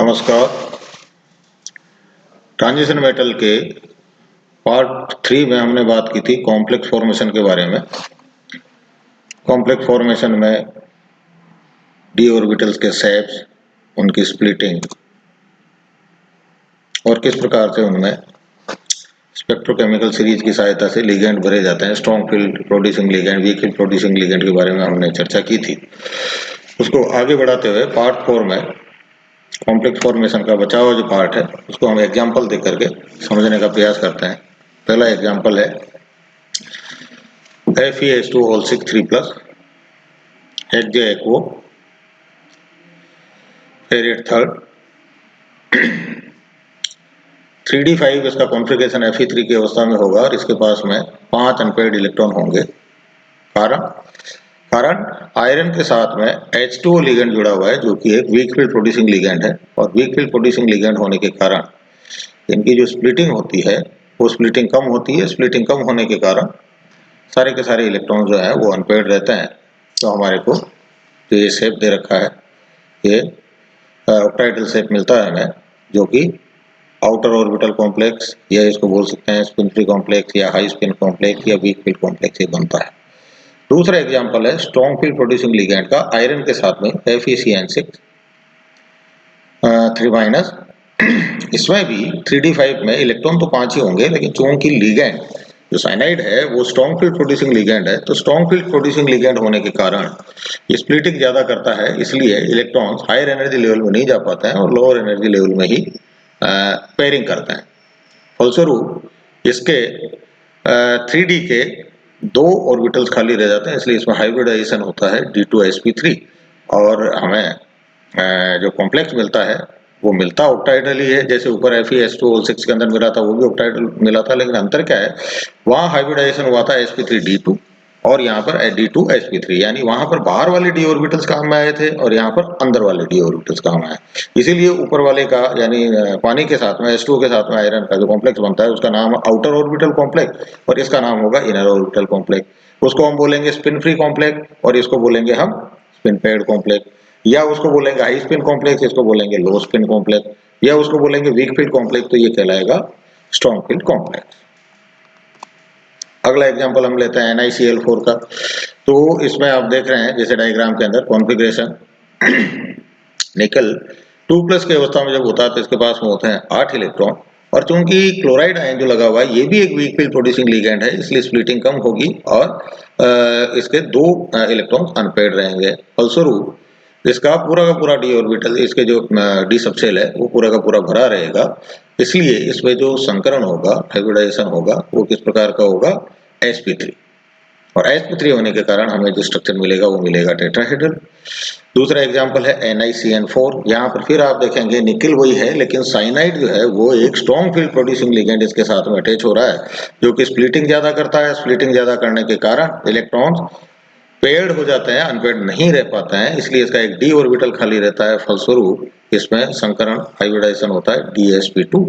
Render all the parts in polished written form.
नमस्कार। Transition metal के part 3 में हमने बात की थी कॉम्प्लेक्स फॉर्मेशन के बारे में। कॉम्प्लेक्स फॉर्मेशन में डी ऑर्बिटल्स के शेप्स, उनकी स्प्लिटिंग और किस प्रकार से उनमें स्पेक्ट्रोकेमिकल सीरीज की सहायता से लिगेंड भरे जाते हैं। Strong field producing ligand, weak field producing ligand के बारे में हमने चर्चा की थी। उसको आगे बढ़ाते हुए पार्ट 4 में कॉम्प्लेक्स फॉर्मेशन का बचा हुआ जो पार्ट है उसको हम एग्जाम्पल दे करके समझने का प्रयास करते हैं। पहला एग्जाम्पल है FeS2O6 HJAquo ferret third 3d5 इसका कॉन्फ़िगरेशन Fe3 की अवस्था में होगा और इसके पास में 5 अनपेयर्ड इलेक्ट्रॉन होंगे। कारण आयरन के साथ में H2O लिगेंड जुड़ा हुआ है जो कि एक वीक फील्ड प्रोड्यूसिंग लिगेंड है और वीक फील्ड प्रोड्यूसिंग लिगेंड होने के कारण इनकी जो स्प्लिटिंग होती है वो स्प्लिटिंग कम होती है। स्प्लिटिंग कम होने के कारण सारे के सारे इलेक्ट्रॉन जो है वो अनपेयर्ड रहते हैं। तो हमारे को जो ये शेप दे रखा है ये ऑक्टाहेड्रल शेप मिलता है हमें, जो कि आउटर ऑर्बिटल कॉम्प्लेक्स या इसको बोल सकते हैं स्पिन फ्री कॉम्प्लेक्स या हाई स्पिन कॉम्प्लेक्स या वीक फील्ड कॉम्प्लेक्स ये बनता है। दूसरा एग्जांपल है स्ट्रॉन्ग फील्ड प्रोड्यूसिंग लिगेंड का आयरन के साथ में FeCN6 3- इसमें भी 3d5 में इलेक्ट्रॉन तो 5 ही होंगे, लेकिन चूंकि लिगेंड जो साइनाइड है वो स्ट्रॉन्ग फील्ड प्रोड्यूसिंग लिगेंड है तो स्ट्रॉन्ग फील्ड प्रोड्यूसिंग लिगेंड होने के कारण ये स्प्लिटिंग ज्यादा करता है, इसलिए इलेक्ट्रॉन्स हायर एनर्जी लेवल में नहीं जा पाते हैं और लोअर एनर्जी लेवल में ही पेयरिंग करते हैं। फलस्वरूप इसके 3d के 2 ऑर्बिटल्स खाली रह जाते हैं, इसलिए इसमें हाइब्रिडाइजेशन होता है D2sp3 और हमें जो कॉम्प्लेक्स मिलता है वो मिलता ऑक्टाहेड्रल ही है। जैसे ऊपर FeS2O6 के अंदर मिला था वो भी ऑक्टाहेड्रल मिला था, लेकिन अंतर क्या है, वहाँ हाइब्रिडाइजेशन हुआ था sp3d2 और यहाँ पर D2sp3, यानी वहां पर बाहर वाले डी ऑर्बिटल्स काम में आए थे और यहाँ पर अंदर वाले डी ऑर्बिटल्स काम आए। इसीलिए ऊपर वाले का यानी पानी के साथ में H2O के साथ में आयरन का जो कॉम्प्लेक्स बनता है उसका नाम आउटर ऑर्बिटल कॉम्प्लेक्स और इसका नाम होगा इनर ऑर्बिटल कॉम्प्लेक्स। उसको हम बोलेंगे स्पिन फ्री कॉम्प्लेक्स और इसको बोलेंगे हम स्पिन पेयर्ड कॉम्प्लेक्स, या उसको बोलेंगे हाई स्पिन कॉम्प्लेक्स, इसको बोलेंगे लो स्पिन कॉम्प्लेक्स, या उसको बोलेंगे वीक फील्ड कॉम्प्लेक्स, तो ये कहलाएगा स्ट्रॉन्ग फील्ड कॉम्प्लेक्स। अगला एग्जांपल हम लेते हैं NiCl4 का। तो इसमें आप देख रहे हैं जैसे डायग्राम के अंदर कॉन्फ़िगरेशन निकल 2+ की अवस्था में जब होता है तो इसके पास में होते हैं 8 इलेक्ट्रॉन और चूंकि क्लोराइड आयन जो लगा हुआ है ये भी एक वीक फील्ड प्रोड्यूसिंग लिगेंड है, इसलिए स्प्लिटिंग कम होगी और इसके 2 इलेक्ट्रॉन अनपेयर्ड रहेंगे। फलस्वरूप इसका पूरा का पूरा डी ऑर्बिटल, इसके जो डी सबशेल है वो पूरा का पूरा भरा रहेगा, इसलिए इसमें जो संकरण होगा, हाइब्रिडाइजेशन होगा, वो किस प्रकार का होगा, sp3, और sp3 होने के कारण हमें जो स्ट्रक्चर मिलेगा वो मिलेगा टेट्राहेड्रल। दूसरा एग्जांपल है NiCN4। यहाँ पर फिर आप देखेंगे निकल वही है, लेकिन साइनाइड जो है वो एक स्ट्रॉन्ग फील्ड प्रोड्यूसिंग लिगेंड इसके साथ में अटैच हो रहा है, जो कि स्प्लिटिंग ज्यादा करता है। स्प्लिटिंग ज्यादा करने के कारण इलेक्ट्रॉन्स पेयर्ड हो जाते हैं, अनपेयर्ड नहीं रह पाते हैं, इसलिए इसका एक डी ऑर्बिटल खाली रहता है। फलस्वरूप इसमें संकरण हाइब्रिडाइजेशन होता है DsP2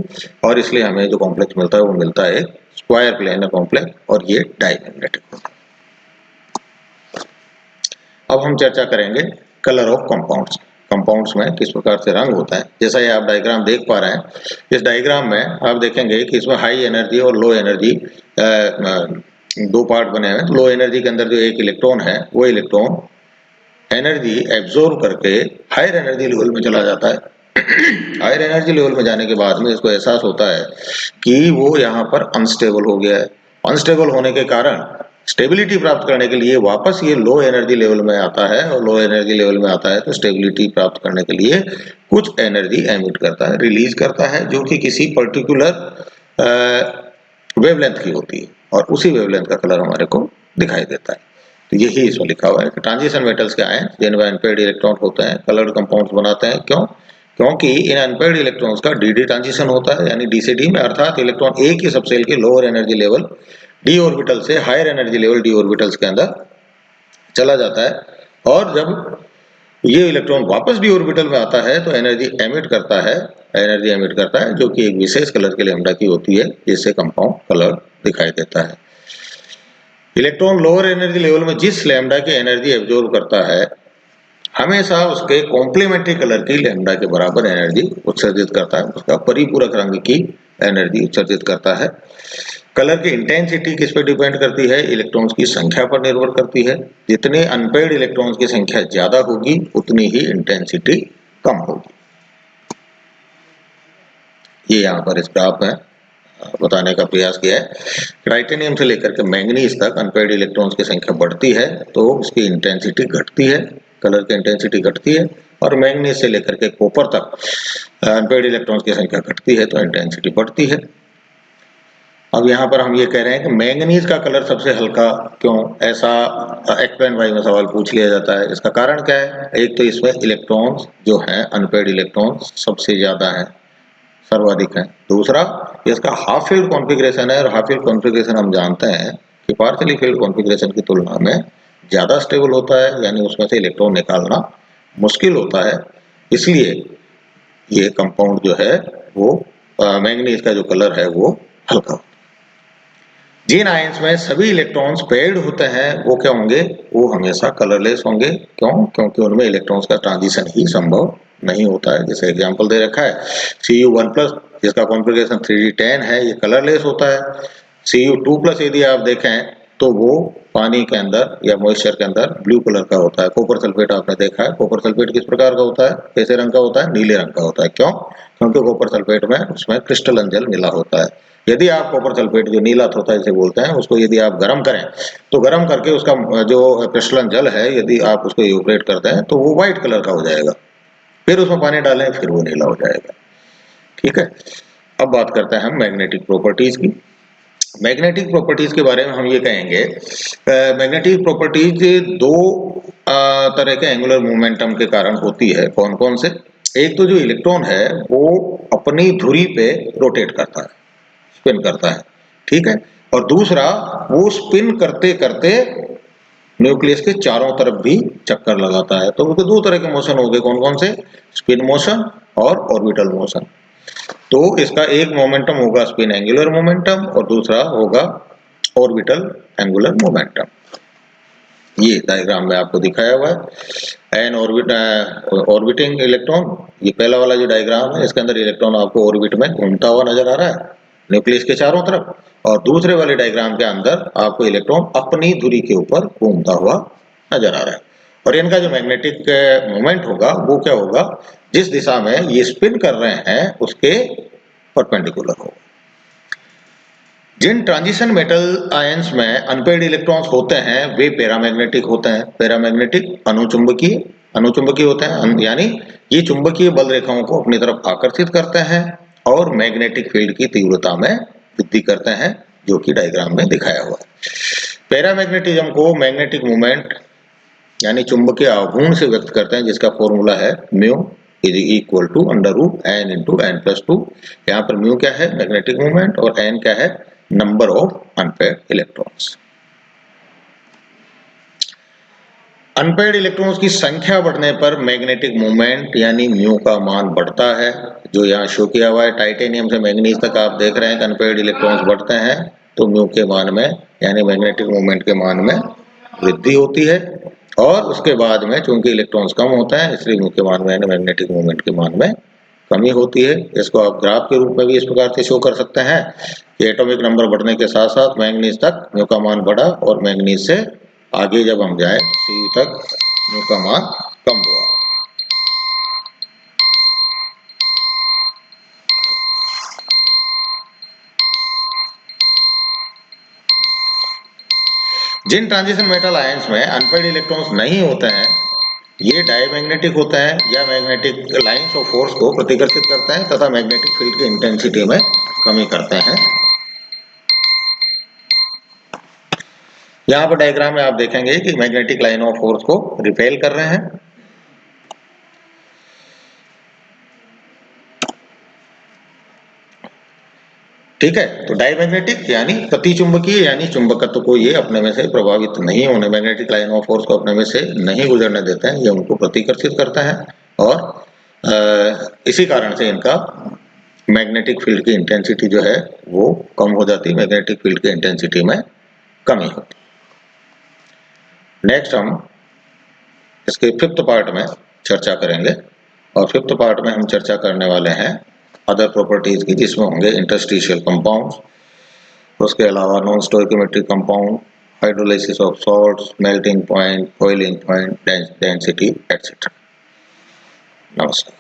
और इसलिए हमें जो कॉम्प्लेक्स मिलता है वो मिलता है स्क्वायर प्लेनर कॉम्प्लेक्स और ये डायमैग्नेटिक होता है। अब हम चर्चा करेंगे कलर ऑफ कंपाउंड्स। कंपाउंड्स में किस प्रकार से रंग होता है। जैसा ये आप डायग्राम देख पा रहे हैं, इस डायग्राम में आप देखेंगे कि इसमें हाई एनर्जी और लो एनर्जी 2 पार्ट बने हैं। लो एनर्जी के अंदर जो एक इलेक्ट्रॉन है वो इलेक्ट्रॉन एनर्जी एब्जॉर्ब करके हायर एनर्जी लेवल में चला जाता है। हायर एनर्जी लेवल में जाने के बाद में इसको एहसास होता है कि वो यहाँ पर अनस्टेबल हो गया है। अनस्टेबल होने के कारण स्टेबिलिटी प्राप्त करने के लिए वापस ये लो एनर्जी लेवल में आता है और लो एनर्जी लेवल में आता है तो स्टेबिलिटी प्राप्त करने के लिए कुछ एनर्जी एमिट करता है, रिलीज करता है, जो कि किसी पर्टिकुलर वेवलेंथ की होती है और उसी वेवलेंथ का कलर हमारे को दिखाई देता है। तो यही इसमें लिखा हुआ है कि ट्रांजिशन मेटल्स के आयन जिनमें अनपेयर्ड इलेक्ट्रॉन होते हैं कलर्ड कंपाउंड्स बनाते हैं। क्यों? क्योंकि इन अनपेयर्ड इलेक्ट्रॉन्स का डी ट्रांजिशन होता है, यानी डी से डी में, अर्थात इलेक्ट्रॉन एक ही सबसेल के lower energy level d orbital से higher energy level d orbitals के अंदर चला जाता है और जब ये इलेक्ट्रॉन वापस डी ऑर्बिटल में आता है तो एनर्जी एमिट करता है, जो कि एक विशेष कलर के लैम्डा की होती है, जिससे कंपाउंड कलर दिखाई देता है। इलेक्ट्रॉन लोअर एनर्जी लेवल में जिस लैम्डा की एनर्जी एब्जॉर्ब करता है हमेशा उसके कॉम्प्लीमेंट्री कलर की लैम्डा के बराबर एनर्जी उत्सर्जित करता है, उसका परिपूरक रंग की एनर्जी उत्सर्जित करता है। कलर की इंटेंसिटी किस पर डिपेंड करती है? इलेक्ट्रॉन्स की संख्या पर निर्भर करती है। जितने अनपेयर्ड इलेक्ट्रॉन्स की संख्या ज्यादा होगी उतनी ही इंटेंसिटी कम होगी। ये यहाँ पर इस ग्राफ में बताने का प्रयास किया है। टाइटेनियम से लेकर के मैंगनीज तक अनपेयर्ड इलेक्ट्रॉन्स की संख्या बढ़ती है तो उसकी इंटेंसिटी घटती है, कलर की इंटेंसिटी घटती है, और मैंगनीज से लेकर के कॉपर तक अनपेयर्ड इलेक्ट्रॉन्स की संख्या घटती है तो इंटेंसिटी बढ़ती है। अब यहाँ पर हम ये कह रहे हैं कि मैंगनीज का कलर सबसे हल्का क्यों, ऐसा एक्सप्लेन वाई में सवाल पूछ लिया जाता है। इसका कारण क्या है? एक तो इसमें इलेक्ट्रॉन्स जो हैं अनपेयर्ड इलेक्ट्रॉन्स सबसे ज्यादा हैं, सर्वाधिक है। दूसरा, इसका हाफ फील्ड कॉन्फ़िगरेशन है, और हाफ फील्ड कॉन्फ़िगरेशन हम जानते हैं कि पार्शियली फील्ड कॉन्फ़िगरेशन की तुलना में ज्यादा स्टेबल होता है, यानी उसमें से इलेक्ट्रॉन निकालना मुश्किल होता है। इसलिए ये कंपाउंड जो है वो मैंगनीज का जो कलर है वो हल्का। जिन आयंस में सभी इलेक्ट्रॉन्स पेयर्ड होते हैं वो क्या होंगे? वो हमेशा कलरलेस होंगे। क्यों? क्योंकि उनमें इलेक्ट्रॉन्स का ट्रांजिशन ही संभव नहीं होता है। जैसे एग्जांपल दे रखा है Cu1+, जिसका कॉन्फ़िगरेशन 3d10 है, ये कलरलेस होता है। Cu2+ यदि आप देखें तो वो पानी के अंदर या मॉइस्चर के अंदर ब्लू कलर का होता है। कॉपर सल्फेट आपने देखा है, कॉपर सल्फेट किस प्रकार का होता है? कैसे रंग का होता है? नीले रंग का होता है। क्यों? क्योंकि कॉपर सल्फेट में उसमें क्रिस्टलन जल मिला होता है। यदि आप कॉपर सल्फेट जो नीला होता है इसे बोलते हैं, उसको यदि आप गर्म करें तो गर्म करके उसका जो क्रिस्टलन जल है यदि आप उसको इवेपोरेट करते हैं तो वो व्हाइट कलर का हो जाएगा। फिर उसमें पानी डालें फिर वो नीला हो जाएगा। ठीक है, अब बात करते हैं हम मैग्नेटिक प्रॉपर्टीज की। मैग्नेटिक प्रॉपर्टीज के बारे में हम ये कहेंगे, मैग्नेटिक प्रॉपर्टीज दो तरह के एंगुलर मोमेंटम के कारण होती है। कौन कौन से? एक तो जो इलेक्ट्रॉन है वो अपनी धुरी पे रोटेट करता है, स्पिन करता है, ठीक है, और दूसरा वो स्पिन करते करते न्यूक्लियस के चारों तरफ भी चक्कर लगाता है। तो उसके दो तरह के मोशन हो गए। कौन कौन से? स्पिन मोशन और ऑर्बिटल मोशन। तो इसका एक मोमेंटम होगा स्पिन एंगुलर मोमेंटम और दूसरा होगा ऑर्बिटल एंगुलर मोमेंटम। ये डायग्राम में आपको दिखाया हुआ है। एन ऑर्बिटिंग इलेक्ट्रॉन, ये पहला वाला जो डायग्राम है इसके अंदर इलेक्ट्रॉन आपको ऑर्बिट में घूमता हुआ नजर आ रहा है न्यूक्लियस के चारों तरफ, और दूसरे वाले डायग्राम के अंदर आपको इलेक्ट्रॉन अपनी धुरी के ऊपर घूमता हुआ नजर आ रहा है। और इनका जो मैग्नेटिक मोमेंट होगा वो क्या होगा? जिस दिशा में ये स्पिन कर रहे हैं उसके परपेंडिकुलर होगा। जिन ट्रांजिशन मेटल आयंस में अनपेयर्ड इलेक्ट्रॉन्स होते हैं वे पैरामैग्नेटिक होते हैं। पैरामैग्नेटिक अनुचुंबकीय होते हैं, यानी ये चुंबकीय बल रेखाओं को अपनी तरफ आकर्षित करते हैं और मैग्नेटिक फील्ड की तीव्रता में वृद्धि करते हैं, जो कि डायग्राम में दिखाया हुआ है। पैरामैग्नेटिज्म को मैग्नेटिक मोमेंट यानी चुंबकीय आघूर्ण से व्यक्त करते हैं, जिसका फॉर्मूला है mu is equal to √n × n+2। यहाँ पर म्यू क्या है? मैग्नेटिक मोमेंट, और n क्या है? Number of unpaired electrons. Unpaired electrons की संख्या बढ़ने पर मैग्नेटिक मोमेंट यानी म्यू का मान बढ़ता है, जो यहाँ शो किया हुआ है। टाइटेनियम से मैंगनीज तक आप देख रहे हैं कि अनपेयर्ड इलेक्ट्रॉन्स बढ़ते हैं तो म्यू के मान में यानी मैग्नेटिक मोमेंट के मान में वृद्धि होती है, और उसके बाद में चूंकि इलेक्ट्रॉन्स कम होते हैं इसलिए म्यू के मान में यानी मैग्नेटिक मोमेंट के मान में कमी होती है। इसको आप ग्राफ के रूप में भी इस प्रकार से शो कर सकते हैं कि एटॉमिक नंबर बढ़ने के साथ साथ मैंगनीज तक म्यू का मान बढ़ा, और मैंगनीज से आगे जब हम जाए सी तक म्यू का मान कम हुआ। जिन ट्रांजिशन मेटल आयंस में अनपेयर्ड इलेक्ट्रॉन्स नहीं होते हैं ये डायमैग्नेटिक होते हैं या मैग्नेटिक लाइंस ऑफ फोर्स को प्रतिकर्षित करते हैं तथा मैग्नेटिक फील्ड की इंटेंसिटी में कमी करते हैं। यहाँ पर डायग्राम में आप देखेंगे कि मैग्नेटिक लाइन ऑफ फोर्स को रिपेल कर रहे हैं। ठीक है, तो डायमैग्नेटिक यानी प्रतिचुंबकीय यानी चुंबकत्व को ये अपने में से प्रभावित नहीं होने, मैग्नेटिक लाइन ऑफ फोर्स को अपने में से नहीं गुजरने देते हैं, ये उनको प्रतिकर्षित करता है, और इसी कारण से इनका मैग्नेटिक फील्ड की इंटेंसिटी जो है वो कम हो जाती है, मैग्नेटिक फील्ड की इंटेंसिटी में कमी होती है। नेक्स्ट हम इसके फिफ्थ पार्ट में चर्चा करेंगे। और फिफ्थ पार्ट में हम चर्चा करने वाले हैं अदर प्रॉपर्टीज की, जिसमें होंगे इंटरस्टिशियल कंपाउंड्स, उसके अलावा non stoichiometric compound, hydrolysis of salts, melting point, boiling point, density etcetera. नमस्कार।